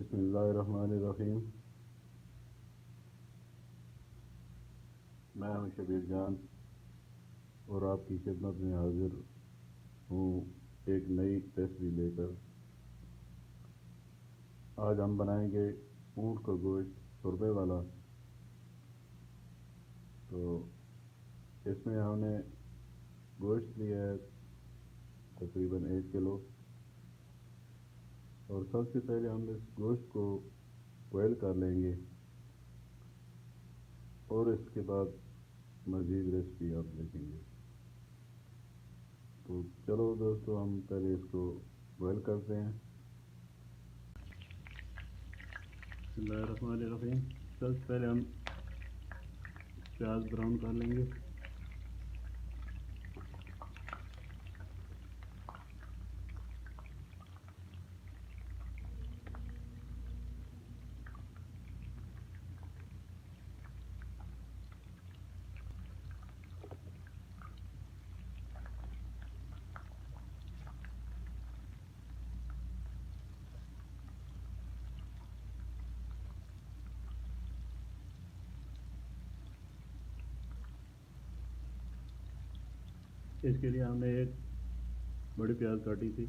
बिस्मिल्लाहिर्रहमानिर्रहीम। मैं हूं शबीर जान और आपकी खिदमत में हाजिर हूँ एक नई रेसिपी लेकर। आज हम बनाएंगे ऊँट का गोश्त शोरबे वाला। तो इसमें हमने गोश्त लिया है तकरीबन 1 किलो। और सबसे पहले हम इस गोश्त को बॉयल कर लेंगे और इसके बाद मज़ीद रेसिपी आप देखेंगे। तो चलो दोस्तों, हम पहले इसको बॉयल करते हैं। बिस्मिल्लाहिर्रहमानिर्रहीम। सबसे पहले हम प्याज ब्राउन कर लेंगे। इसके लिए हमने एक बड़ी प्याज काटी थी।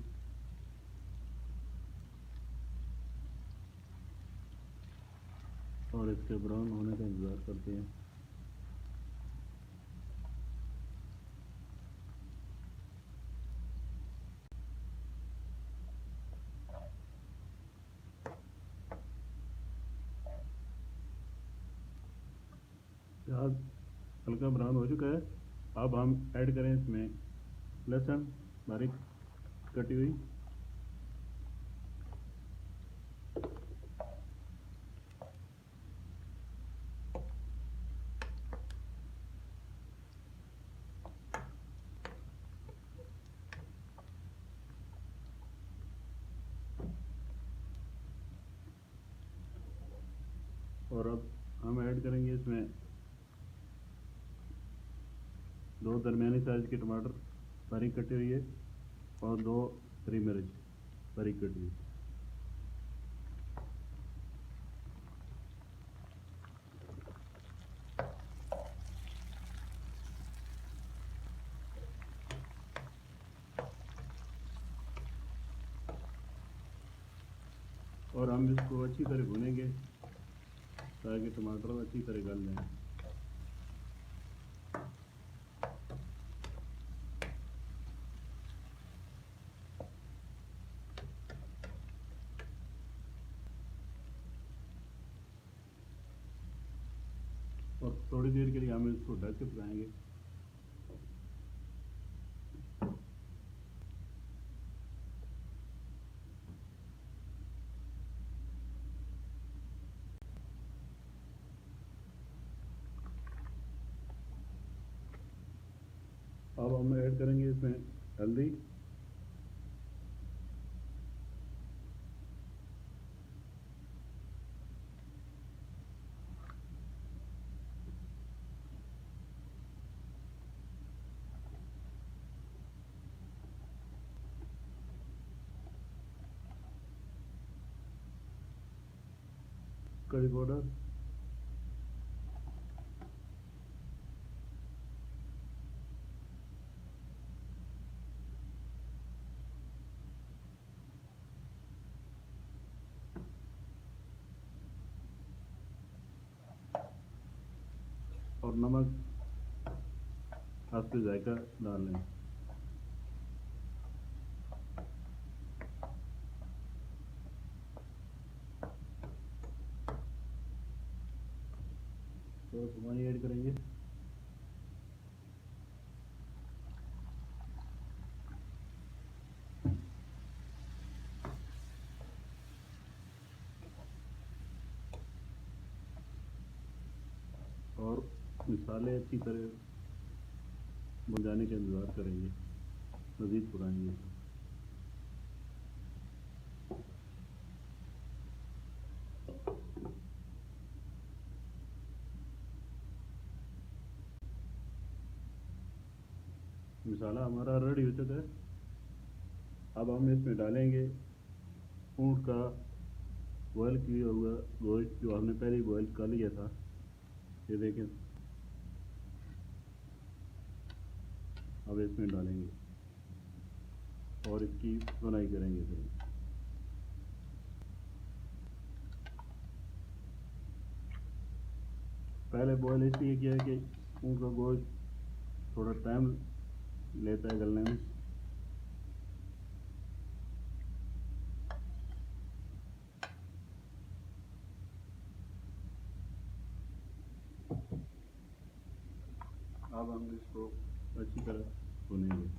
और इसके ब्राउन होने का इंतज़ार करते हैं। प्याज हल्का ब्राउन हो चुका है। अब हम ऐड करें इसमें लहसुन बारीक कटी हुई, और अब हम ऐड करेंगे इसमें 2 दरमियानी साइज़ के टमाटर बारीक कटी हुई है और 2 हरी मिर्च बारीक कटी हुई। और हम इसको अच्छी तरह भूनेंगे ताकि टमाटर अच्छी तरह गल जाए। और थोड़ी देर के लिए हम इसको ढक के पकाएंगे। अब हम ऐड करेंगे इसमें हल्दी, करी पाउडर, और नमक आपके जायका डाल लें। तो पानी ऐड करेंगे। और मसाले अच्छी तरह भुन जाने का इंतज़ार करेंगे, मज़ीद पकाएंगे। मसाला हमारा रेडी हो चुका है। अब हम इसमें डालेंगे ऊँट का बॉयल किया हुआ गोश्त जो हमने पहले ही बॉयल कर लिया था, ये देखें, अब इसमें डालेंगे और इसकी बुनाई करेंगे फिर। पहले बॉयल इसलिए किया है कि उनका गोश्त थोड़ा टाइम लेता है गलने में। अब हम इसको अच्छी तरह भुनेंगे।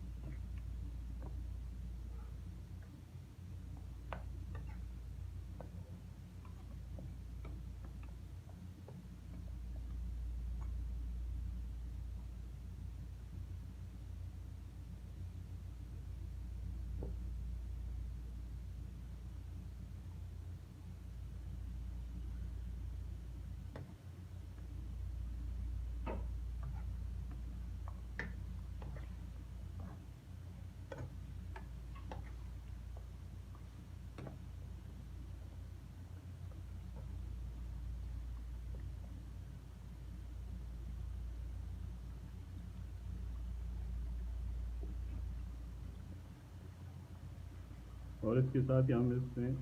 और इसके साथ ही हम इसमें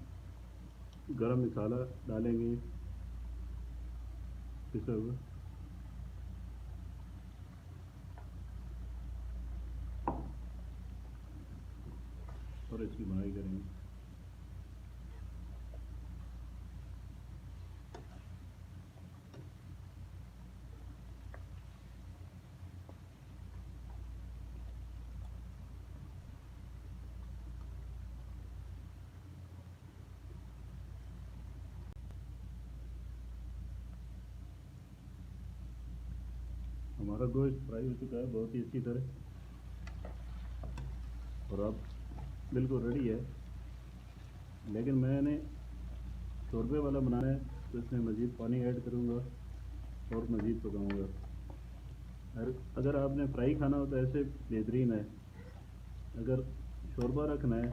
गरम मसाला डालेंगे पिसा हुआ, और इसकी बुनाई करेंगे। हमारा गोश्त फ्राई हो चुका है बहुत ही अच्छी तरह, और अब बिल्कुल रेडी है। लेकिन मैंने शोरबे वाला बनाना है तो इसमें मज़ीद पानी ऐड करूँगा और मज़ीद पकाऊँगा। अगर आपने फ्राई खाना हो तो ऐसे बेहतरीन है, अगर शोरबा रखना है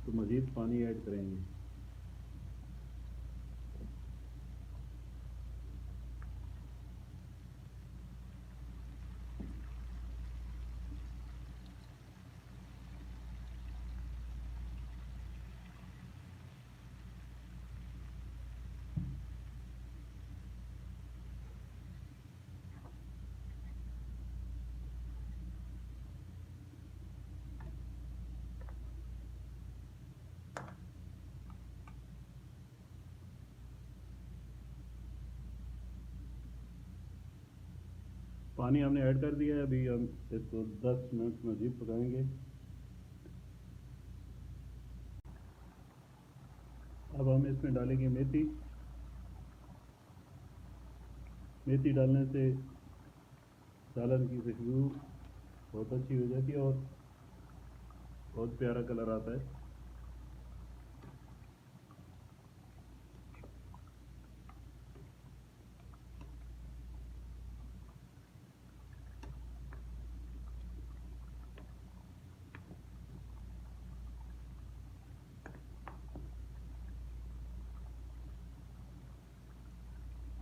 तो मज़ीद पानी ऐड करेंगे। पानी हमने ऐड कर दिया है, अभी हम इसको 10 मिनट मज़ीद पकाएंगे। अब हम इसमें डालेंगे मेथी। मेथी डालने से सालन की खुशबू बहुत अच्छी हो जाती है और बहुत प्यारा कलर आता है।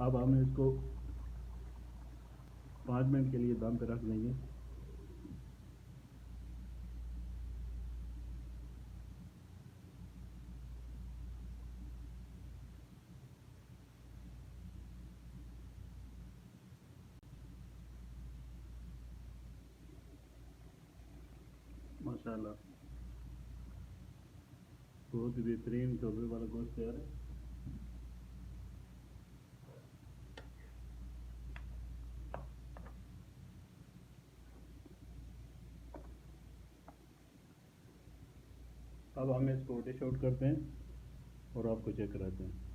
अब हम इसको 5 मिनट के लिए दम पे रख देंगे। माशाल्लाह, बहुत ही बेहतरीन शोरबे वाला गोश्त तैयार है। अब हम इसको डिश आउट करते हैं और आपको चेक कराते हैं।